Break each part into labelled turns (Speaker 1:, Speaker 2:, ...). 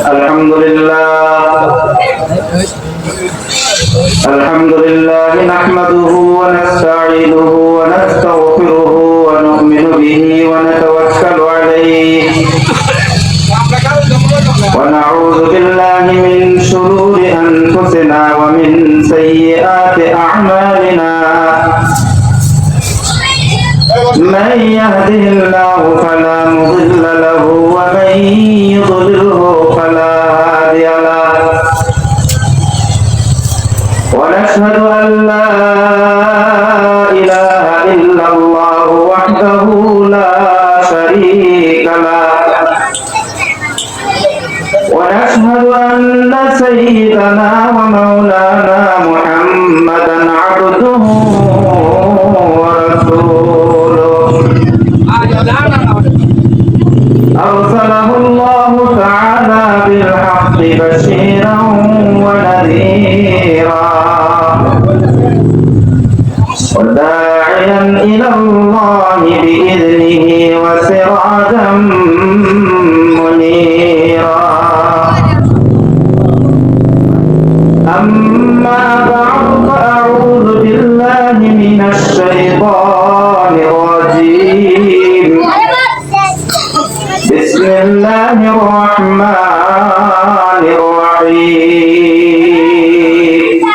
Speaker 1: الحمد لله نحمده ونستعينه ونستغفره ونؤمن به ونتوكل عليه ونعوذ بالله من شرور أنفسنا ومن سيئات أعمالنا من يهده الله فلا مضل له ومن يضلله فلا هادي له ونشهد أن لا إله إلا الله وحده لا شريك له ونشهد أن سيدنا ومولانا محمدا عبده ورسوله أرسله الله تعالى بالحق بشيرا ونذيرا وداعيا إلى الله بإذنه وسراجا منيرا أما بعد فأعوذ بالله من الشيطان الرجيم بسم الله الرحمن الرحيم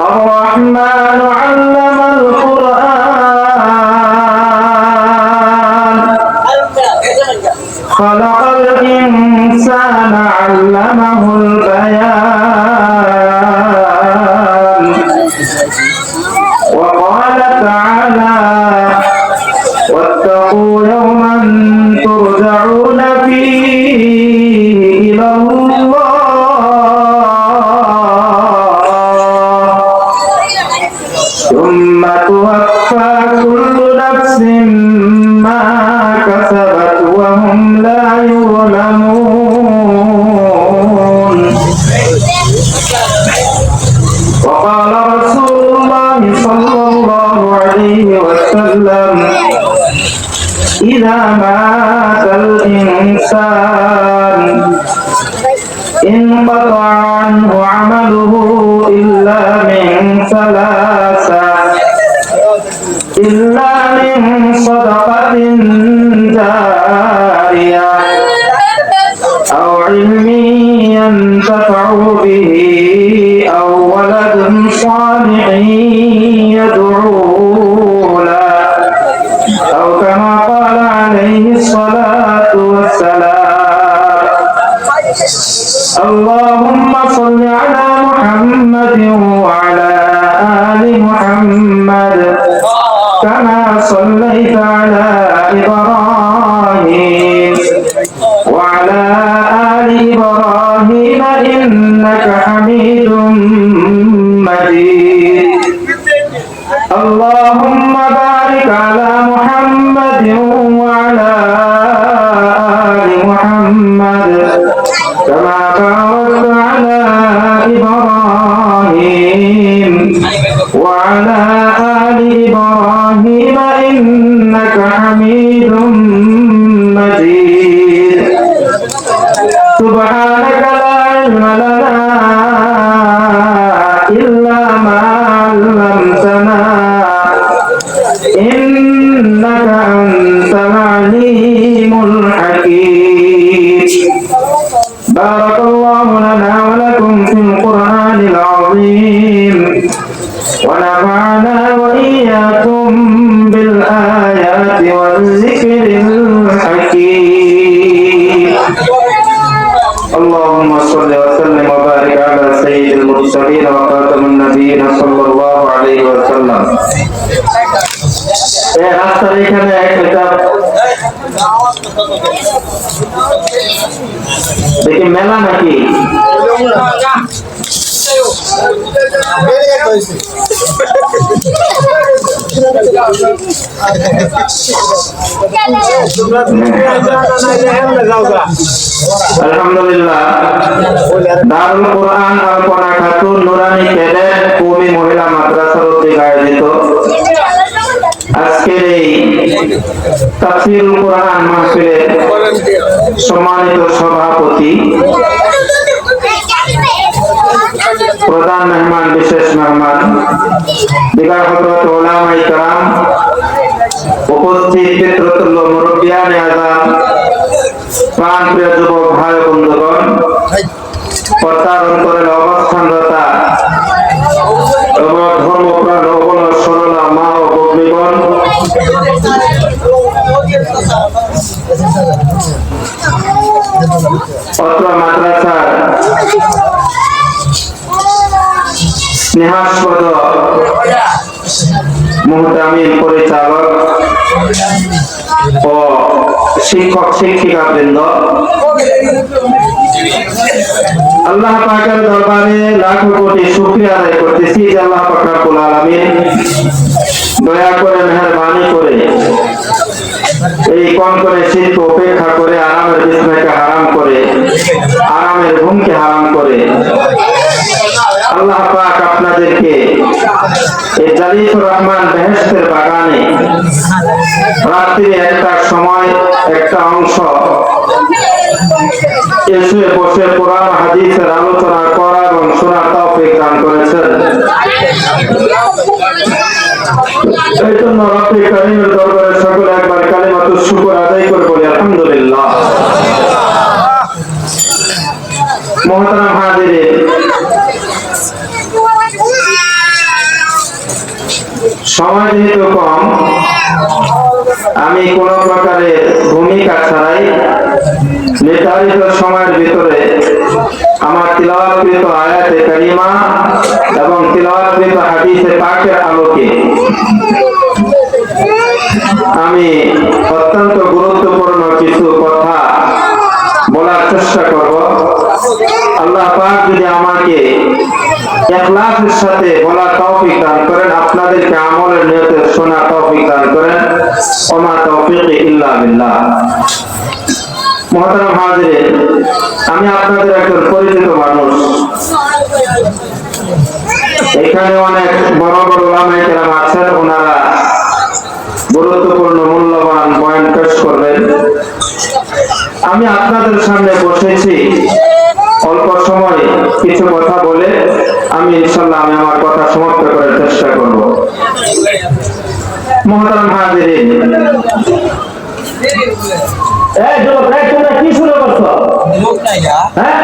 Speaker 1: الرحمن علم القرآن خلق الإنسان علمه البيان وقال تعالى واتقوا يوما ترجعون فيه إلى الله ثم توفى كل نفس ما كسبت وهم لا يظلمون وقال رسول الله صلى الله عليه وسلم إذا مات الإنسان انقطع عنه عمله إلا من صدقة جارية أو علم ينتفع به أو ولد صالح يدعو له أو كما قال عليه الصلاة والسلام اللهم صل على محمد وعلى آل محمد كما صليت على إبراهيم وعلى آل إبراهيم إنك حميد مجيد اللهم بارك على محمد وعلى آل محمد كما باركت على إبراهيم وعلى آل إبراهيم إنك حميد مجيد سبحانك لا علم لنا إلا ما علمتنا إنك أنت العليم الحكيم بارك الله لنا ولكم في القرآن العظيم ونفعنا وإياكم بالآيات والذكر الحكيم اللهم صل وسلم وبارك على سيد المرسلين وخاتم النبيين صلى الله عليه وسلم রাস্তার এখানে একটা দেখি মেলা নাকি আলহামদুলিল্লাহ দারুল কোরআন আলপনা খাতুন নুরানি ক্যাডেট কওমি মহিলা মাদ্রাসার উদ্যোগে আয়োজিত আজকের এই তাফসীরুল কোরআন মাহফিলের সম্মানিত সভাপতি, প্রধান মেহমান, বিশেষ মেহমান, দিগার হযরত উলামায়ে কেরাম, উপস্থিত পিতৃতুল্য মুরব্বিয়ানে আযম, প্রাণপ্রিয় যুবক ভাই বন্ধুগণ, পর্দার অন্তরের অবস্থানরতা এবং ধর্মপ্রাণ অবল সরলা মা ও ভগ্নীগণ, অত্র মাদ্রাসার স্নেহাস্পদ মুহতামিম পরিচালক ও শিক্ষক শিক্ষিকা বৃন্দ, আল্লাহ পাকের দরবারে লাখো কোটি শুকরিয়া আদায় করতেছি যে আল্লাহ পাক রব্বুল আলামিন দয়া করে মেহেরবানি করে এই কম করে শীতকে উপেক্ষা করে, আরামের বিছানাকে হারাম করে, আরামের ঘুমকে হারাম করে আল্লাহ পাক আপনাদেরকে এই জালিলুর রহমান বেহেশতের বাগানে রাত্রির একটা সময় একটা অংশ এসে বসে কোরআন হাদিসের আলোচনা করা এবং শোনার তৌফিক দান করেছেন। এই জন্য রব্বুল কারীমের দরবারে সকলে একবার কালিমাতুশ শুকর আদায় করে বলি আলহামদুলিল্লাহ। মুহতারাম হাজিরিন, সময় যেহেতু কম, আমি কোন প্রকারের ভূমিকা ছাড়াই নির্ধারিত সময়ের ভিতরে আমার তিলাওয়াতকৃত আয়াতে কারিমা এবং তিলাওয়াতকৃত হাদিসে পাকের আলোকে আমি অত্যন্ত গুরুত্বপূর্ণ কিছু কথা বলার চেষ্টা করব। আল্লাহ পাক যদি আমাকে ইখলাসের সাথে বলার তৌফিক দান করেন, আপনাদেরকে আমলের নিয়তে শোনার তৌফিক দান করেন, ওমা তাওফীকি ইল্লা বিল্লাহ। মুহতারাম হাজিরিন, আমি আপনাদের একজন পরিচিত মানুষ। এখানে অনেক বড় বড় উলামায়ে কেরাম আছেন, ওনারা গুরুত্বপূর্ণ মূল্যবান পয়েন্ট পেশ করবেন। আমি আপনাদের সামনে বসেছি অল্প সময় কিছু কথা বলে আমি ইনশাআল্লাহ আমি আমার কথা সমাপ্ত করার চেষ্টা করব। মুহতারাম হাজিরিন, এই যুবক ভাই, তোমরা কি শুরু করছো? হ্যাঁ,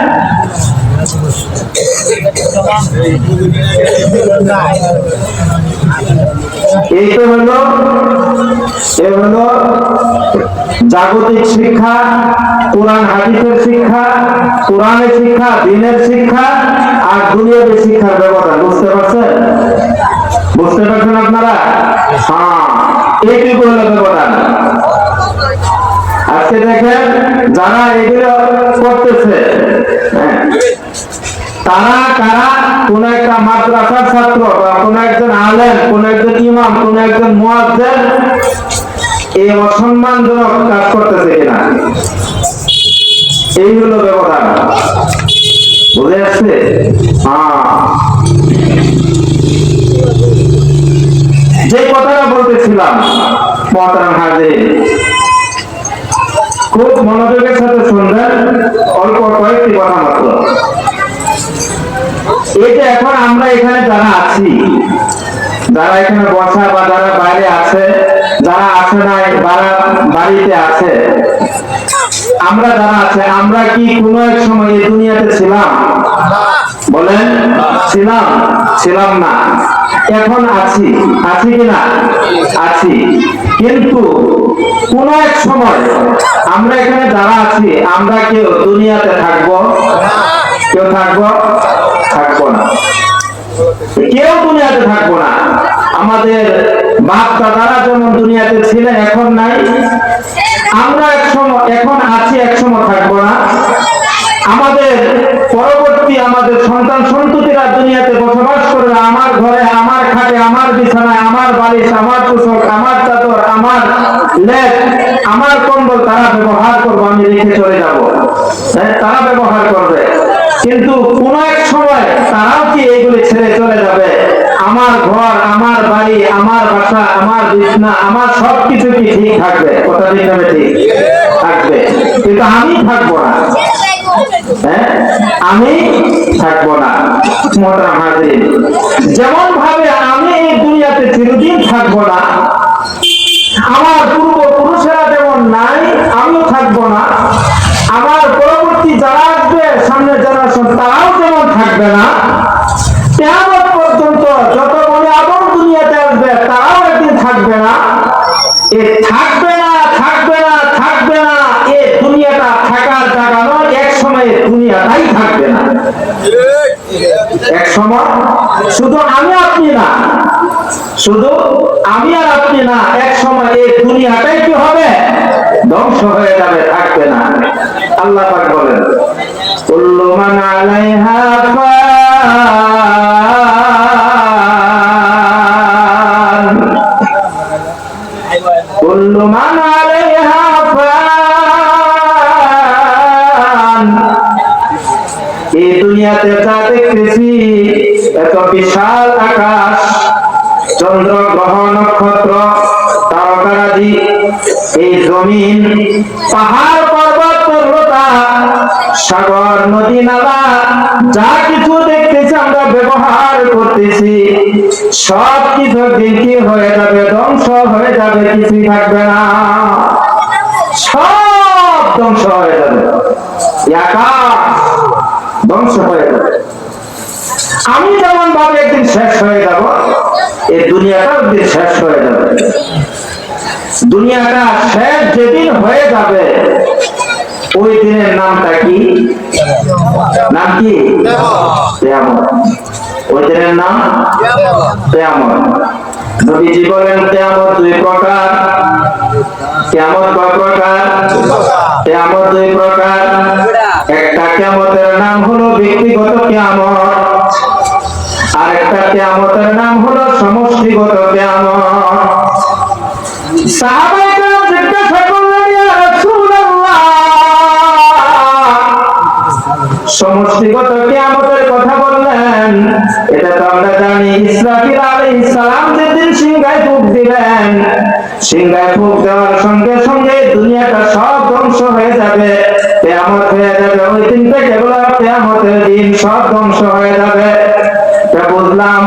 Speaker 1: এই তো হলো জাগতিক শিক্ষা, কোরআন হাদিসের শিক্ষা, কোরআনের শিক্ষা, দ্বীনের শিক্ষা আর দুনিয়াবী শিক্ষার ব্যবধান। বুঝতে পারছেন? বুঝতে পারছেন আপনারা? হ্যাঁ, এইটুকু হলো ব্যবধান। আজকে দেখেন যারা এগুলো করতেছে, তারা কারা? কোন একটা মাদ্রাসার ছাত্র বা কোন একজন আলেম, কোন একজন ইমাম, কোন একজন মুয়াজ্জিন এই অসম্মানজনক কাজ করতেছে কিনা, এই হলো ব্যবধান। বুঝে আসছে? যে কথাটা বলতেছিলাম, মুহতারাম হাজিরিন, খুব মনোযোগের সাথে শুনবেন, অল্প কয়েকটি কথা মাত্র। এই যে এখন আমরা এখানে যারা আছি, যারা এখানে বসা বা যারা বাইরে আছে, যারা আসে নাই, বাড়িতে আছে, আমরা যারা আছে, আমরা কি কোনো এক সময় এই দুনিয়াতে ছিলাম? বলেন, ছিলাম না। এখন আছি কিনা? আছি। কিন্তু কোন এক সময় আমরা এখানে যারা আছি, আমরা কেউ দুনিয়াতে থাকবো? কেউ থাকবো না। কেউ দুনিয়াতে থাকবো না। আমাদের বাপ দাদারা যেমন দুনিয়াতে ছিলেন, এখন নাই। আমরা এখন আছি, এক সময় থাকবো না। আমাদের পরবর্তী আমাদের সন্তান সন্ততিরা দুনিয়াতে বসবাস করবে। আমার ঘরে, আমার খাটে, আমার বিছানায়, আমার বালিশ, আমার তোষক, আমার চাদর, আমার লেপ, আমার কম্বল তারা ব্যবহার করবো, আমি রেখে চলে যাব। তারা ব্যবহার করবে। কিন্তু কোন এক সময় তারাও কি এইগুলি ছেড়ে চলে যাবে? আমার ঘর, আমার বাড়ি, আমার বাসা, আমার বিছনা, আমার সবকিছু কি ঠিক থাকবে? কথা ঠিক হবে, ঠিক থাকবে, কিন্তু আমি থাকবো না। হ্যাঁ, আমি থাকবো না। মোহতারাম হাজিরিন, যেমন ভাবে আমি এই দুনিয়াতে চিরদিন থাকবো না, আমার পূর্বপুরুষেরা যেমন নাই, আমিও থাকবো না, আমার পরবর্তী যারা আসবে, সামনের জেনারেশন, তারাও যেমন থাকবে না, কিয়ামত পর্যন্ত যত বনে আদম দুনিয়াতে আসবে তারাও একদিন থাকবে না। এ থাকবে না, থাকবে না, থাকবে না, এ দুনিয়াটা থাকার জায়গা নয়। এক সময় দুনিয়াটাই থাকবে না। এক সময় শুধু আমি আপনি না, শুধু আমি আর আপনি না, এক সময় এই দুনিয়াটাই কি হবে? ধ্বংস হয়ে যাবে, থাকবে না। আল্লাহ পাক বলেন, কুল্লু মান আলাইহা ফান, কুল্লু মান আলাইহা ফান। এই দুনিয়াতে যা দেখতেছি, এত বিশাল আকাশ, চন্দ্র, গ্রহ, নক্ষত্র, তারকারাজি, এই জমিন, পাহাড়, পর্বত, পর্বতা, সাগর, নদী, নালা, যা কিছু দেখতেছি, আমরা ব্যবহার করতেছি, সব কিছু কি হয়ে যাবে? ধ্বংস হয়ে যাবে, কিছুই থাকবে না, সব ধ্বংস হয়ে যাবে। আকাশ ধ্বংস হয়ে যাবে। আমি যেমন ভাবে একদিন শেষ হয়ে যাব, এই দুনিয়াটা একদিন শেষ হয়ে যাবে। দুনিয়াটা শেষ যেদিন হয়ে যাবে, ওই দিনের নামটা কি? নাম কি? কিয়ামত। ওই দিনের নাম কিয়ামত। নবীজি বলেন, কিয়ামত দুই প্রকার। কিয়ামত কয় প্রকার? কিয়ামত দুই প্রকার। একটা কিয়ামতের নাম হলো ব্যক্তিগত কিয়ামত, আর একটা কিয়ামতের নাম হলো সমষ্টিগত কিয়ামত। সাহাবায়ে কেরাম জিজ্ঞাসা করলেন, ইয়া রাসূলুল্লাহ, সমষ্টিগত কিয়ামতের কথা বললেন, এটা তো আমরা জানি, ইসরাফিল আলাইহিস সালাম যেদিন সিংহায় ফুঁক দিবেন, সিংহায় ফুঁক দেওয়ার সঙ্গে সঙ্গে দুনিয়াটা সব ধ্বংস হয়ে যাবে, কিয়ামত হয়ে যাবে। ওই দিন থেকে বলা কিয়ামতের দিন, সব ধ্বংস হয়ে যাবে। বুঝলাম,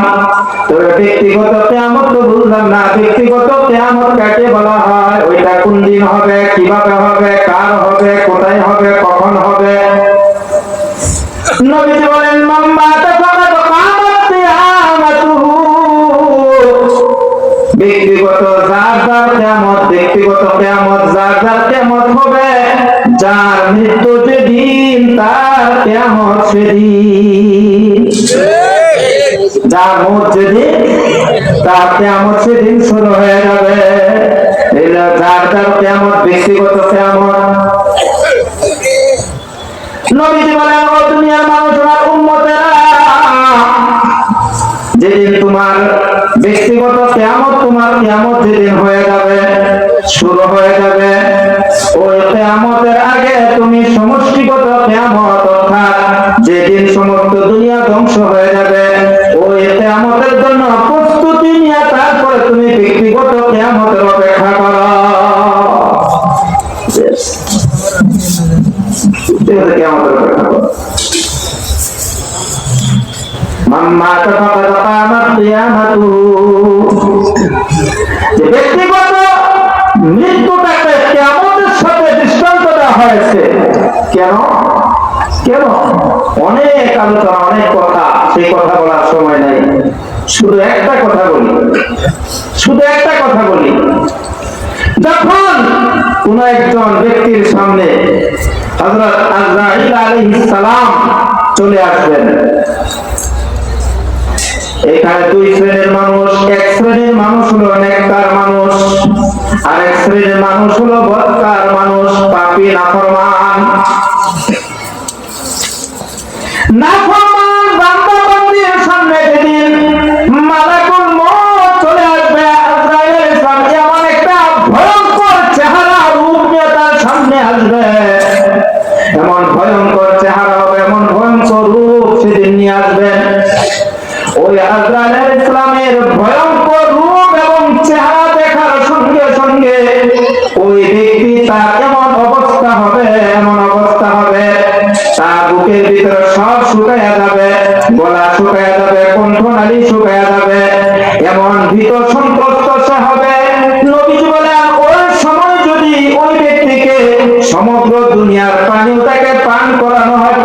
Speaker 1: তবে ব্যক্তিগত কিয়ামত তো বুঝলাম না। ব্যক্তিগত কিয়ামত কাকে বলা হয়? ওইটা কোন দিন হবে, কিভাবে হবে, কার হবে, কোথায় হবে, কখন হবে? নবীজি বলেন, মান মাতা ফাকাদ কামাত কিয়ামাতুহু। ব্যক্তিগত যার যার কিয়ামত, ব্যক্তিগত কিয়ামত যার যার কিয়ামত হবে, যার মৃত্যু যেদিন তার কিয়ামত সেদিন। যার মৌত যেদিন তার কিয়ামত সেদিন শুরু হয়ে যাবে। যার যার কিয়ামত ব্যক্তিগত কিয়ামত। নবীজি বলেন, ও দুনিয়ার মানুষ, আমার উম্মতেরা, যেদিন তোমার ব্যক্তিগত কিয়ামত, তোমার কিয়ামত যেদিন হয়ে যাবে, শুরু হয়ে যাবে, ওই কিয়ামতের আগে তুমি সমষ্টিগত কিয়ামত, অর্থাৎ যেদিন সমস্ত দুনিয়া ধ্বংস হয়ে যাবে, ওই কিয়ামতের জন্য প্রস্তুতি নিয়ে তারপরে তুমি ব্যক্তিগত কিয়ামতের অপেক্ষা করো। কিয়ামতের অপেক্ষা করো। মান মাতা ফাকাদ কামাত কিয়ামাতুহু। ব্যক্তিগত মৃত্যুটাকে কিয়ামতের সাথে দৃষ্টান্ত দেওয়া হয়েছে। কেন? কেন? অনেক আলোচনা, অনেক কথা, সেই কথা বলার সময় নাই। শুধু একটা কথা বলি, শুধু একটা কথা বলি। যখন কোন একজন ব্যক্তির সামনে হযরত আজরাইল আলাইহিস সালাম চলে আসবেন, এখানে দুই শ্রেণীর মানুষ। এক শ্রেণীর মানুষ হলো নেককার মানুষ, আর এক শ্রেণীর মানুষ হলো বদকার মানুষ, পাপী, নাফরমান। নাফরমান বান্দা বান্দির সামনে যেদিন মালাকুল মউত চলে আসবে, আজরাইল আলাইহিস সালাম এমন একটা ভয়ঙ্কর চেহারা রূপ নিয়ে তার সামনে আসবে, এমন ভয়ঙ্কর চেহারা হবে, এমন ভয়ঙ্কর রূপ সেদিন নিয়ে আসবেন। ওই আজরাইল আলাইহিস সালাম বুকের ভিতরে সব শুকায়া যাবে, গলা শুকায়া যাবে, কণ্ঠনালী শুকায়া যাবে, এমন ভীত সন্ত্রস্ত সে হবে। নবীজি বলেন ওই সময় যদি ওই ব্যক্তিকে সমগ্র দুনিয়ার পানি তাকে পান করানো হয়